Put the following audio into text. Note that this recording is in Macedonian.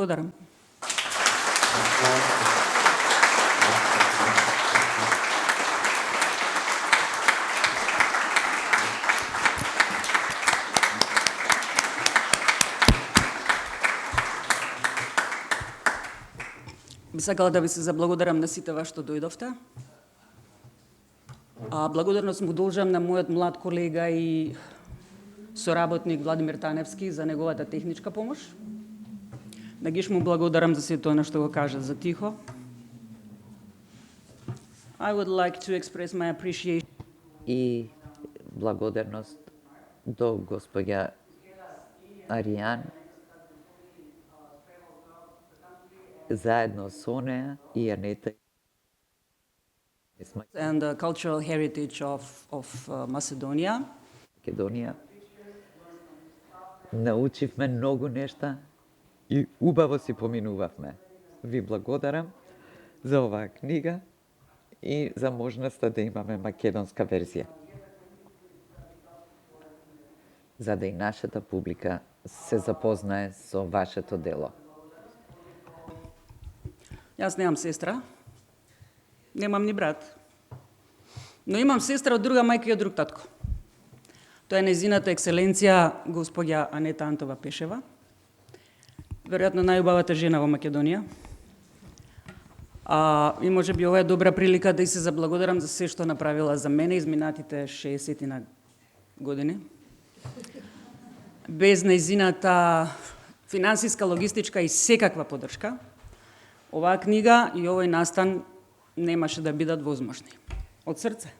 Благодарам. Би сакала да ви се заблагодарам на сите вас што дојдовте. Благодарност му должам на мојот млад колега и соработник Владимир Таневски за неговата техничка помош. На Гиш му благодарам за сето тоа што го кажа за тихо. I would like to express my appreciation. И благодарност до госпоѓа Аријан, заедно со неа и Анета. And the cultural heritage of Macedonia. Македонија. Научивме многу нешта и убаво си поминувавме. Ви благодарам за оваа книга и за можноста да имаме македонска верзија. За да и нашата публика се запознае со вашето дело. Јас немам сестра, немам ни брат, но имам сестра од друга мајка и од друг татко. Тоа е нејзината екселенција госпоѓа Анета Антова Пешева, веројатно најубавата жена во Македонија. И може би ова е добра прилика да и се заблагодарам за се што направила за мене изминатите 60 години. Без нејзината финансиска, логистичка и секаква поддршка, оваа книга и овој настан немаше да бидат возможни. Од срце.